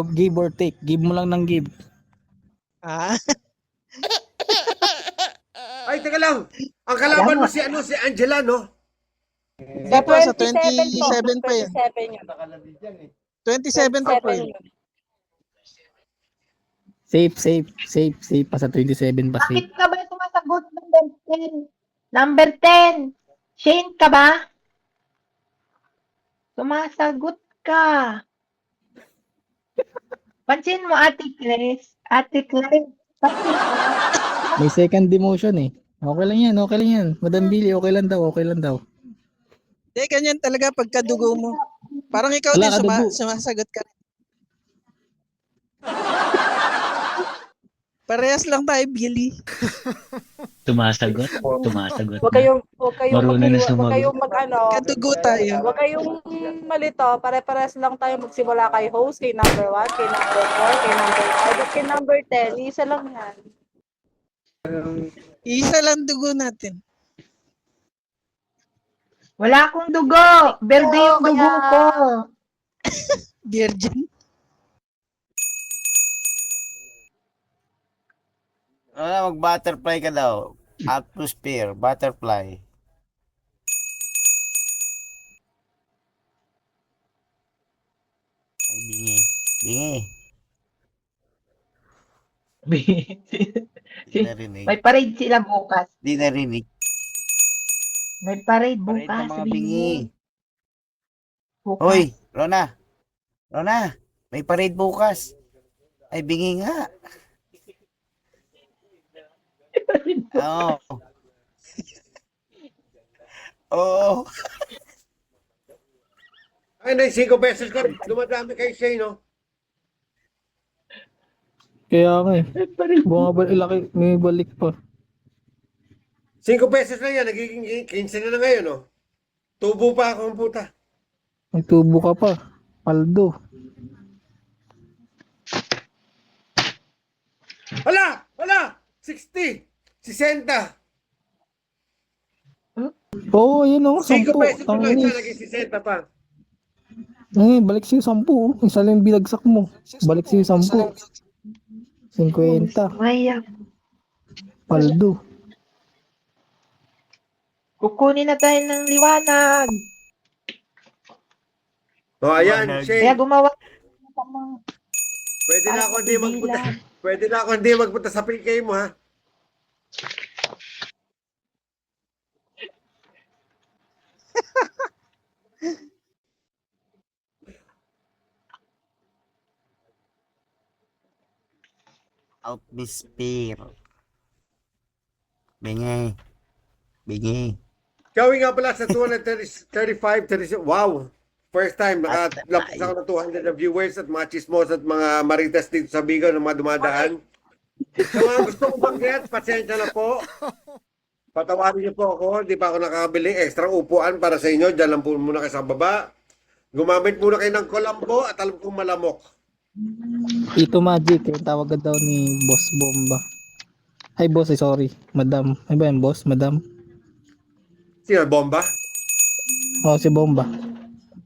give or take. Give mo lang ng give. Ah, Ay, teka lang. Ang kalaban mo si Angela, no? hindi po, sa 27 pa yan. 27 yun. 27 pa po 27 yun. yun. Safe pa sa 27 pa safe. Bakit ka ba sumasagot number 10? Number 10. Shane ka ba? Sumasagot ka. Pansin mo, Ate Chris. Ate Chris. May second demotion eh. Okay lang yan. Madam Billy, okay lang daw. Hindi, ganyan talaga pagkadugo mo. Parang ikaw Wala din ka dugo. sumasagot ka. Parehas lang tayo, Billy. Tumasagot. Huwag kayong Marunong na huwag sumagot. kayong Kadugo tayo. huwag kayong malito. Pare-pares lang tayo magsimula kay host, kay number 1, kay number 4, kay number 5, at kay number 10. Isa lang yan. Isa lang dugo natin. Wala akong dugo. Berde yung dugo kaya- ko. Virgin. Mag-butterfly ka daw. Atmosphere, butterfly. Ay, bingi. Di narinig. May parade sila bukas. Di narinig. May parade Parit bukas. ng mga bingi. Bukas. Hoy, Rona, may parade bukas. Ay, bingi nga. Oo. Oo. Ay, na 5 pesos ko. Dumadami kay Shane, no? Kaya nga eh. Laki, may balik pa. 5 pesos na yan. Nagiging 15 na ngayon, no? Tubo pa ako ang puta. May tubo ka pa. Paldo. Hala! 60! 60! Oo, yun o. 5 10. pesos na Tangin. isa, naging 60 pa. Balik sa'yo 10. Isa lang yung binagsak mo. Balik sa'yo 10. 50. Maya. Paldo. Kukunin na tayo ng liwanag. O, ayan, Kaya Shane. gumawa. Pwede na Para ako hindi magpunta. papigilan. Pwede na ako hindi magpunta sa PK mo, ha? Atmosphere. Bingi. Gawin nga pala sa 235, 36. Wow! First time, nakalapos ako ng 200 na viewers at mga chismos at mga maritas dito sa Bigaw na mga dumadaan. Sa mga gusto ko banggit, pasensya na po. Patawarin niyo po ako, hindi pa ako nakakabili extra upuan para sa inyo. Diyan lang po muna kayo sa baba. Gumamit muna kayo ng Colombo at alam kong malamok. Ito Magic. Yung tawag daw ni Boss Bomba. Hi boss, sorry. Madam. Ay ba yan boss? Madam? Sino, bomba? Oo, si Bomba.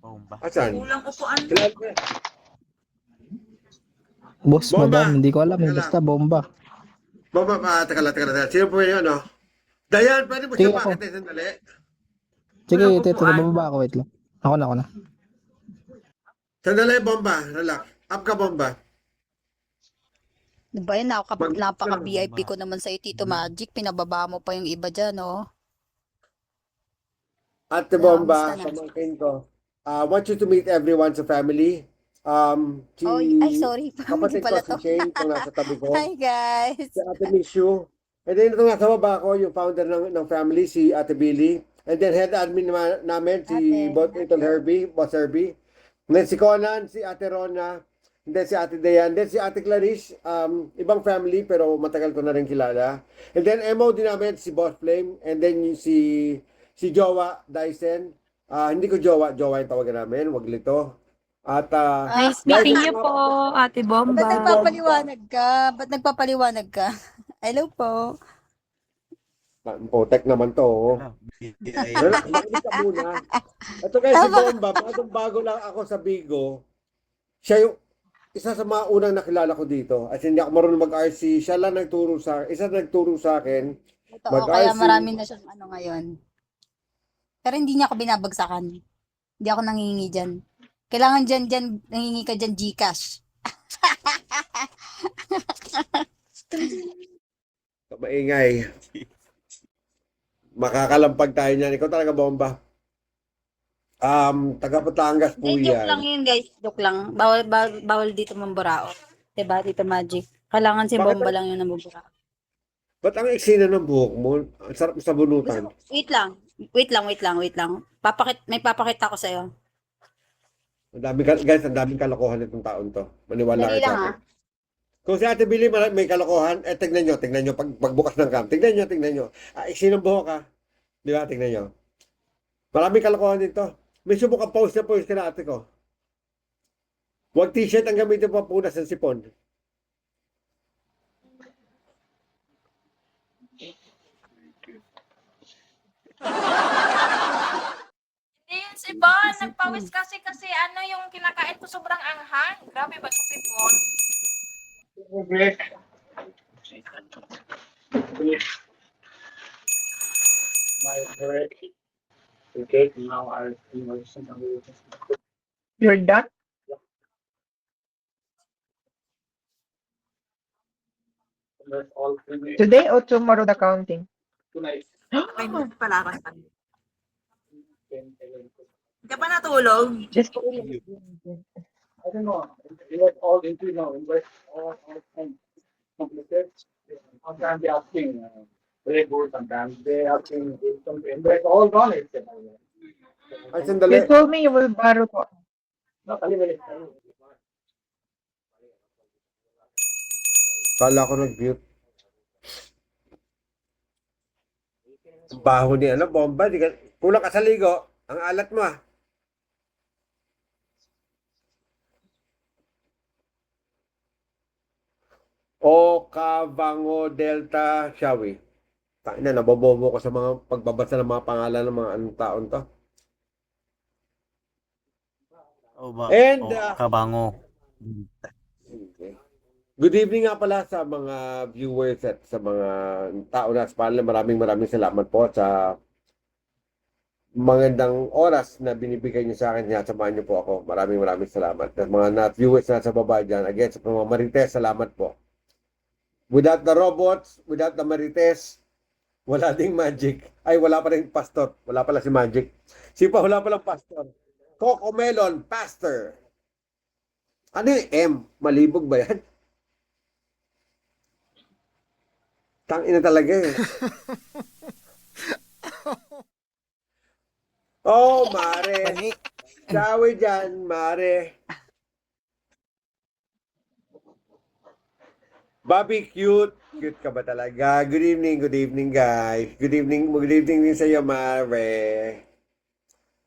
Bomba. Asan? Kulang upuan. Kilala ko yan. Boss, Bomba! Madam. Hindi ko alam. Teka Basta Bomba. Bomba, teka lang. Sino po yun, ano? Dayan, pwede mo siya Sige, ako. bakit sandali? Sige, Wala ito. upuan. Bababa ako. Wait lang. Ako na. Sandali, bomba. Relax. Up ka, bomba. Diba yun, Mag- napaka-VIP ko naman sa Tito Magic. Pinababa mo pa yung iba dyan, oh. Ate Bomba, Kamusta na? pamangkin ko. Want you to meet everyone sa family. Si Oh, ay, sorry. kapatid Hindi ko pala si to. Shane, itong nasa tabi ko. Hi, guys. Si Ate Mishu. And then itong nasa baba ko, yung founder ng family, si Ate Billy. And then head admin namin, si Boss Herbie. And then si Conan, si Ate Rona. And then si Ate Dayan. Then si Ate Clarice, ibang family pero matagal ko na rin kilala. And then MOD namin, si Boss Flame. And then yung si Jowa Dyson. Hindi ko Jowa yung tawagan namin, wag lito. At Nice meeting meeting you you po, Ate Bomba. Ba't nagpapaliwanag ka? Hello po. Potek naman to. Relax, makinig ka muna. Ito guys, si Bomba, bago lang ako sa Bigo. Siya yung isa sa mga unang nakilala ko dito. At hindi ako marunong mag-RC. Siya lang nagturo sa isa nagturo sa akin. Totoo, kaya Mag-RC. marami na siyang ano ngayon. Pero hindi niya ako binabagsakan. Hindi ako nangingi dyan. Kailangan dyan, nangingi ka dyan Gcash. Maingay. Makakalampag tayo niyan. Ikaw talaga bomba. Taga Batangas po Hindi, joke lang yan. yun guys. Joke lang. Bawal dito mamburao. Diba, Tito Magic? Kailangan si Bakit? Bomba lang yung namumburao. Ba't ang eksena ng buhok mo? Ang sarap sa bunutan. Wait lang. May papakita ko sa'yo. Guys, ang daming kalokohan itong taon to. Maniwala Dali kayo sa lang akin. Kung si Ate Billy may kalokohan, tignan nyo, pagbukas ng cam. Tignan nyo. Eksena ng buhok ha. Di ba? Tignan nyo. Maraming kalokohan dito. May subok ang post na ate ko. Huwag t-shirt ang gamitin pa punas ng sipon. Hindi yun si Bon. Nagpawis kasi ano yung kinakain ko sobrang anghang. Grabe ba sa sipon? You're done? Today or tomorrow the counting? Okay, pala ka sa Hindi ka pa natulog? Just Ay, sandali. you told me you will borrow to. Kala ko nag-mute. Baho ni bomba. Kulang ka sa ligo. Ang alat mo ah. O Cavango Delta Shawi. Tangina, nabobobo ko sa mga pagbabasa ng mga pangalan ng mga anong taon to. And, Kabango. Okay. Good evening nga pala sa mga viewers at sa mga tao na sa panel. Maraming salamat po sa magandang oras na binibigay niyo sa akin. Samahan niyo po ako. Maraming salamat. At mga viewers na sa baba dyan, again, sa mga Marites, salamat po. Without the robots, without the Marites, wala ding Magic. Ay, wala pa rin Pastor. Wala pala si Magic. Wala palang Pastor. Coco Melon, Pastor. Ano yung M? Malibog ba yan? Tangina talaga eh. Oh, mare. Sawi dyan, mare. Bobby, cute. Cute ka ba talaga? Good evening, guys. Good evening din sa iyo, mare.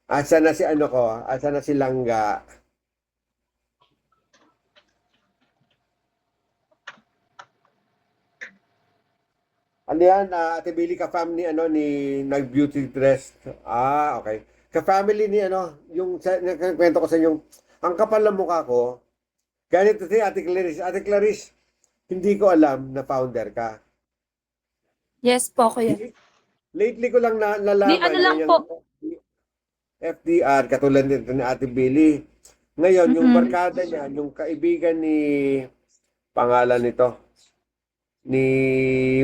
Asa na si Asa na si Langga? Ano yan, Ate Billy, ka-family ni nag-beauty dress. Okay. Ka-family ni yung nagkwento ko sa inyo, ang kapal ng mukha ko, ganito si Ate Clarice. Ate Clarice, hindi ko alam na founder ka. Yes po, kuya. Lately ko lang nalaman Ano lang yung po. FDR, katulad nito ni Ate Billy. Ngayon, yung Mhm. barkada niya, yung kaibigan ni, pangalan nito, ni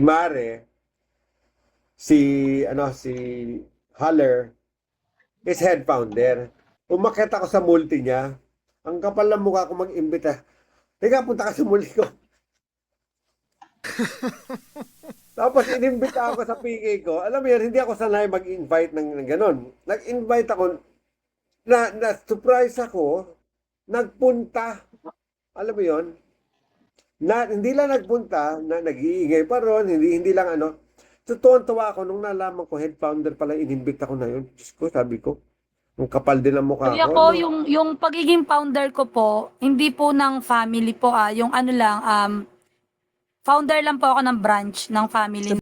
Mare, si Haller, is head founder. Umakyat ako sa multi niya. Ang kapal ng mukha ko mag-imbita. Teka, punta ka sa multi ko. Tapos inimbita ako sa PK ko. Alam mo yan, hindi ako sanay mag-invite ng ganon. Nag-invite ako, na-surprise ako, nagpunta. Alam mo yon, hindi lang nagpunta, nag-iingay pa ron, hindi lang Tutuan-tuwa ako nung nalaman ko, head founder pala, inimbita ko na yun. Diyos ko, sabi ko, ang kapal din ang mukha Kuya ko. ko, yung pagiging founder ko po, hindi po ng family po yung ano lang, founder lang po ako ng branch ng family.